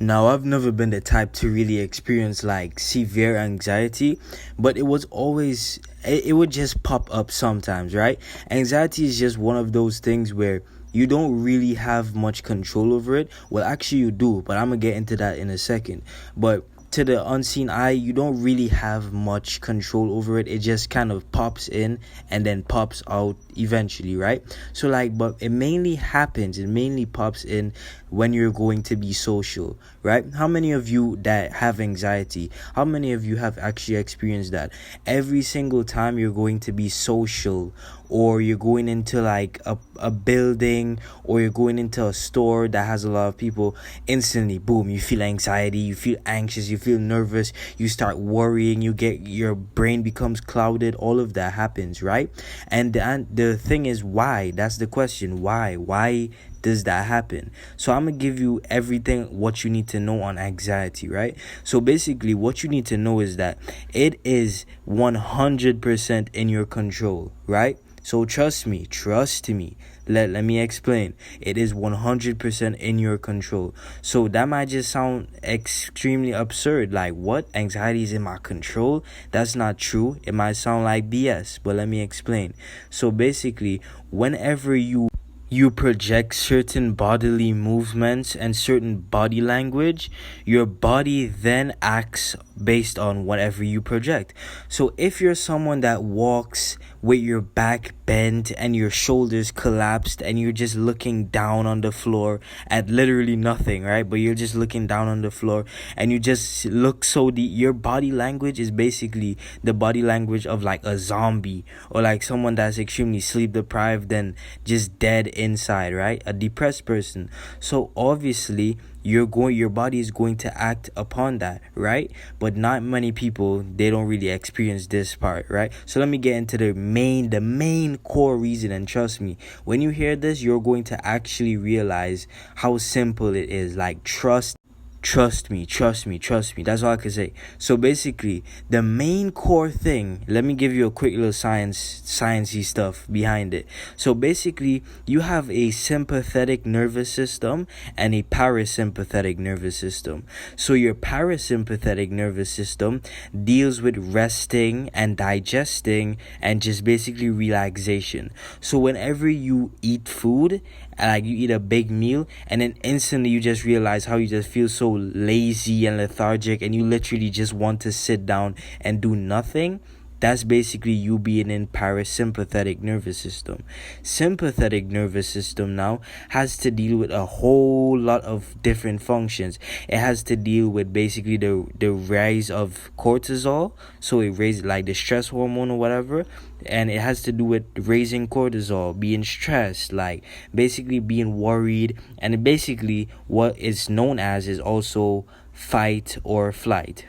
Now, I've never been the type to really experience like severe anxiety, but it was always, it would just pop up sometimes, right? Anxiety is just one of those things where you don't really have much control over it. Well, actually, you do, but I'm gonna get into that in a second. But to the unseen eye, you don't really have much control over it. It just kind of pops in and then pops out eventually, right? So, like, but it mainly pops in when you're going to be social, right? How many of you that have anxiety, how many of you have actually experienced that? Every single time you're going to be social, or you're going into like a building, or you're going into a store that has a lot of people, instantly, boom, you feel anxiety, you feel anxious, you feel nervous, you start worrying, your brain becomes clouded. All of that happens, right? And the thing is, why? That's the question. Why does that happen? So I'm gonna give you everything what you need to know on anxiety, right? So basically what you need to know is that it is 100% in your control, right? So trust me. Let me explain. It is 100% in your control. So that might just sound extremely absurd. Like, what? Anxiety is in my control? That's not true. It might sound like BS, but let me explain. So basically, whenever you project certain bodily movements and certain body language, your body then acts based on whatever you project. So if you're someone that walks with your back bent and your shoulders collapsed and you're just looking down on the floor at literally nothing, right? But you're just looking down on the floor and you just look so deep, your body language is basically the body language of like a zombie, or like someone that's extremely sleep deprived and just dead inside, right? A depressed person. So obviously your body is going to act upon that, right? But not many people, they don't really experience this part, right? So let me get into the main core reason, and trust me, when you hear this, you're going to actually realize how simple it is. Like, trust me. That's all I can say. So basically, the main core thing, let me give you a quick little sciencey stuff behind it. So basically, you have a sympathetic nervous system and a parasympathetic nervous system. So your parasympathetic nervous system deals with resting and digesting and just basically relaxation. So whenever you eat food, like you eat a big meal and then instantly you just realize how you just feel so lazy and lethargic and you literally just want to sit down and do nothing, that's basically you being in parasympathetic nervous system. Sympathetic nervous system now has to deal with a whole lot of different functions. It has to deal with basically the rise of cortisol. So it raises like the stress hormone or whatever. And it has to do with raising cortisol, being stressed, like basically being worried. And basically what is known as is also fight or flight,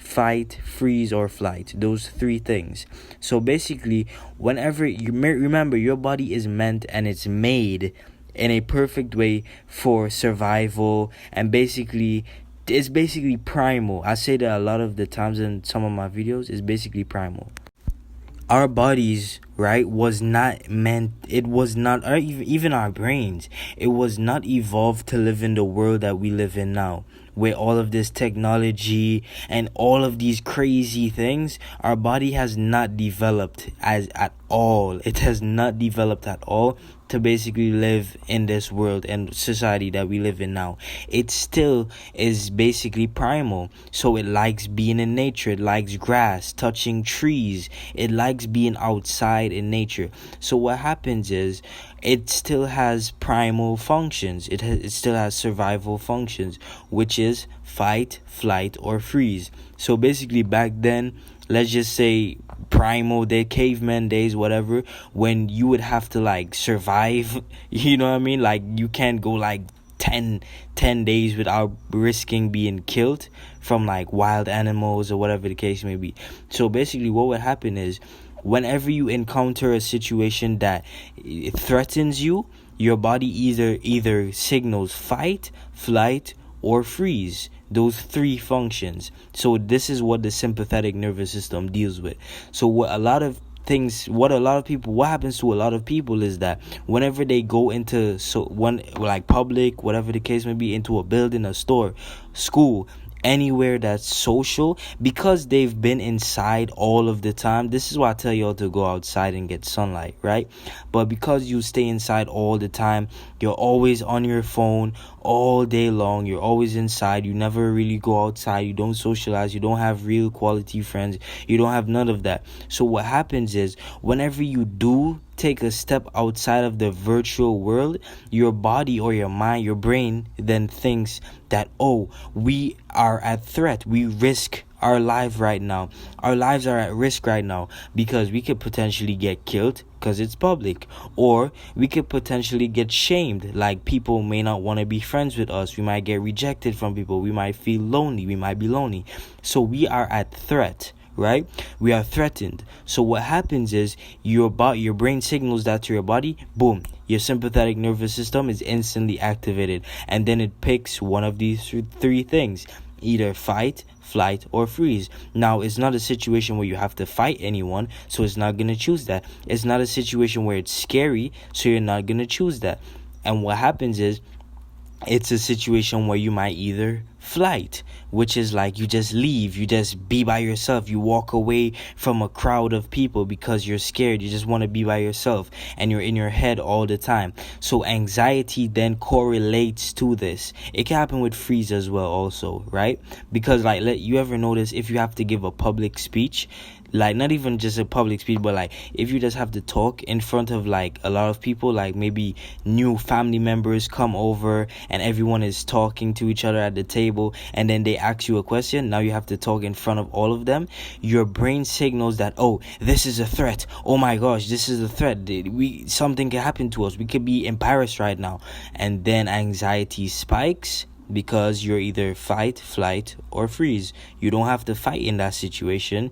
freeze or flight, those three things. So basically, whenever you remember, your body is meant and it's made in a perfect way for survival, and basically it's basically primal. I say that a lot of the times in some of my videos. It's basically primal. Our bodies, right, was not meant, it was not, or even our brains, it was not evolved to live in the world that we live in now, with all of this technology and all of these crazy things. Our body has not developed at all. It has not developed at all to basically live in this world and society that we live in now. It still is basically primal. So it likes being in nature. It likes grass, touching trees. It likes being outside in nature. So what happens is it still has primal functions. It still has survival functions, which is fight, flight, or freeze. So basically back then, let's just say primal day, caveman days, whatever, when you would have to like survive, you know what I mean? Like you can't go like 10 days without risking being killed from like wild animals or whatever the case may be. So basically what would happen is, whenever you encounter a situation that it threatens you, your body either signals fight, flight, or freeze. Those three functions. So this is what the sympathetic nervous system deals with. So what a lot of what happens to a lot of people is that whenever they go into like public, whatever the case may be, into a building, a store, school, anywhere that's social, because they've been inside all of the time. This is why I tell y'all to go outside and get sunlight, right? But because you stay inside all the time, you're always on your phone all day long, you're always inside, you never really go outside, you don't socialize, you don't have real quality friends, you don't have none of that. So what happens is, whenever you do take a step outside of the virtual world, your body or your mind, your brain then thinks that, oh, we are at threat, we risk our life right now. Our lives are at risk right now because we could potentially get killed because it's public, or we could potentially get shamed, like people may not want to be friends with us, we might get rejected from people, we might feel lonely, we might be lonely. So we are at threat, right? We are threatened. So what happens is, your brain signals that to your body, boom, your sympathetic nervous system is instantly activated, and then it picks one of these three things: either fight, flight, or freeze. Now, it's not a situation where you have to fight anyone, so it's not going to choose that. It's not a situation where it's scary, so you're not going to choose that. And what happens is, it's a situation where you might either flight, which is like you just leave, you just be by yourself, you walk away from a crowd of people because you're scared, you just want to be by yourself, and you're in your head all the time. So anxiety then correlates to this. It can happen with freeze as well also, right? Because like, you ever notice, if you have to give a public speech, like not even just a public speech, but like if you just have to talk in front of like a lot of people, like maybe new family members come over and everyone is talking to each other at the table, and then they ask you a question, now you have to talk in front of all of them, your brain signals that, oh, this is a threat, oh my gosh, this is a threat, something can happen to us, we could be embarrassed right now. And then anxiety spikes, because you're either fight, flight, or freeze. You don't have to fight in that situation,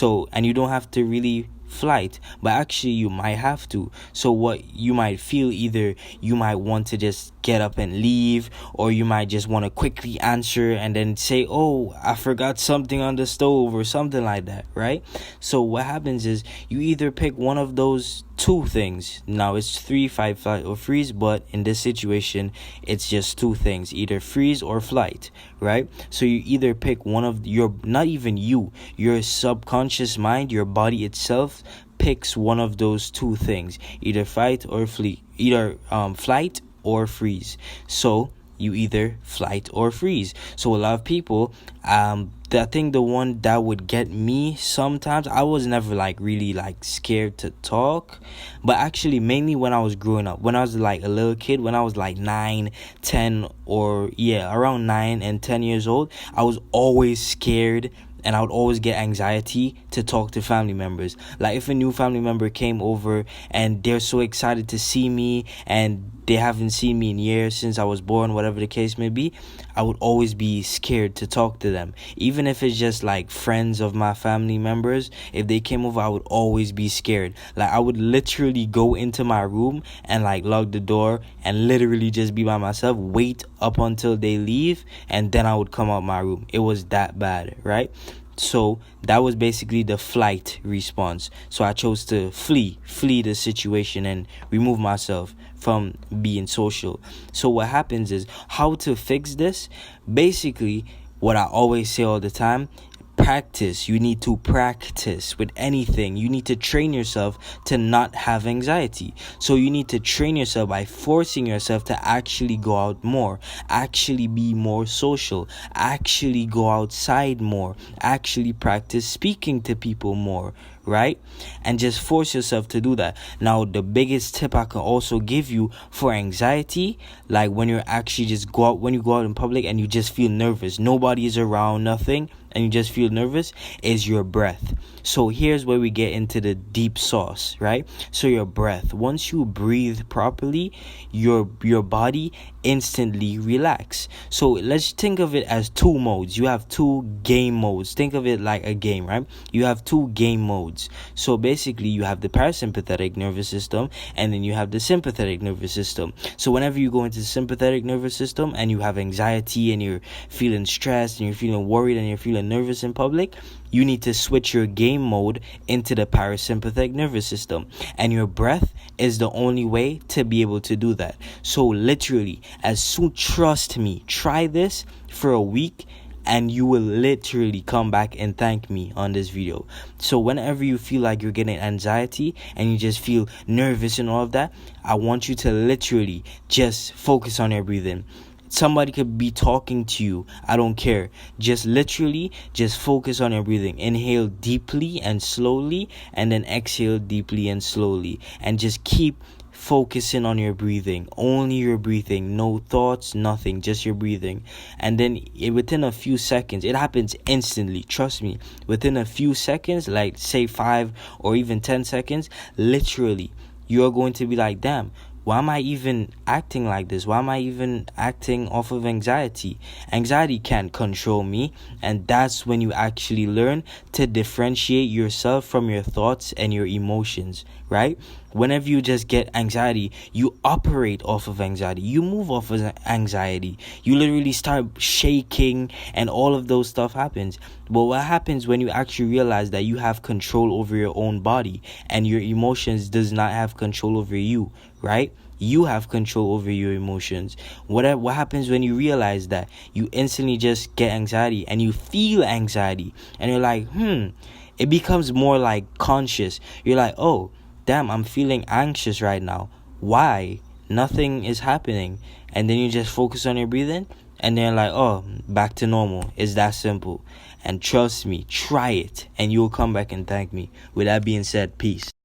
and you don't have to really flight, but actually you might have to. So what you might feel, either you might want to just get up and leave, or you might just want to quickly answer and then say, oh, I forgot something on the stove, or something like that, right? So what happens is, you either pick one of those two things. Now it's 3, 5, flight, or freeze, but in this situation it's just two things, either freeze or flight, right? So you either pick one of not even your subconscious mind, your body itself picks one of those two things, either fight or flee, either flight or freeze. So you either flight or freeze. So a lot of people, I think the one that would get me sometimes, I was never like really like scared to talk, but actually mainly when I was growing up, when I was like a little kid, when I was like 9, 10, or around 9 and 10 years old, I was always scared, and I would always get anxiety to talk to family members. Like if a new family member came over and they're so excited to see me, and they haven't seen me in years, since I was born, whatever the case may be, I would always be scared to talk to them. Even if it's just like friends of my family members, if they came over, I would always be scared. Like I would literally go into my room and like lock the door and literally just be by myself, wait up until they leave, and then I would come out my room. It was that bad, right? So that was basically the flight response. So I chose to flee the situation and remove myself from being social. So what happens is, how to fix this? Basically, what I always say all the time, practice. You need to practice with anything. You need to train yourself to not have anxiety. So you need to train yourself by forcing yourself to actually go out more, actually be more social, actually go outside more, actually practice speaking to people more, right? And just force yourself to do that. Now, the biggest tip I can also give you for anxiety, like when you're actually when you go out in public and you just feel nervous, nobody is around, nothing, and you just feel nervous, is your breath. So here's where we get into the deep sauce, right? So your breath, once you breathe properly, your body instantly relax. So let's think of it as two modes. You have two game modes. Think of it like a game, right? You have two game modes. So basically you have the parasympathetic nervous system, and then you have the sympathetic nervous system. So whenever you go into the sympathetic nervous system and you have anxiety and you're feeling stressed and you're feeling worried and you're feeling nervous in public, you need to switch your game mode into the parasympathetic nervous system, and your breath is the only way to be able to do that. So literally, trust me, try this for a week and you will literally come back and thank me on this video. So whenever you feel like you're getting anxiety and you just feel nervous and all of that, I want you to literally just focus on your breathing. Somebody could be talking to you, I don't care. Just literally just focus on your breathing. Inhale deeply and slowly, and then exhale deeply and slowly, and just keep focusing on your breathing, only your breathing, no thoughts, nothing, just your breathing. And then within a few seconds, it happens instantly, trust me. Within a few seconds, like say 5 or even 10 seconds, literally you're going to be like, damn, why am I even acting like this? Why am I even acting off of anxiety? Anxiety can't control me. And that's when you actually learn to differentiate yourself from your thoughts and your emotions, right? Whenever you just get anxiety, you operate off of anxiety. You move off of anxiety. You literally start shaking and all of those stuff happens. But what happens when you actually realize that you have control over your own body and your emotions does not have control over you, right? You have control over your emotions. What happens when you realize that? You instantly just get anxiety and you feel anxiety and you're like, it becomes more like conscious. You're like, oh, damn, I'm feeling anxious right now. Why? Nothing is happening. And then you just focus on your breathing and then like, oh, back to normal. It's that simple. And trust me, try it and you'll come back and thank me. With that being said, peace.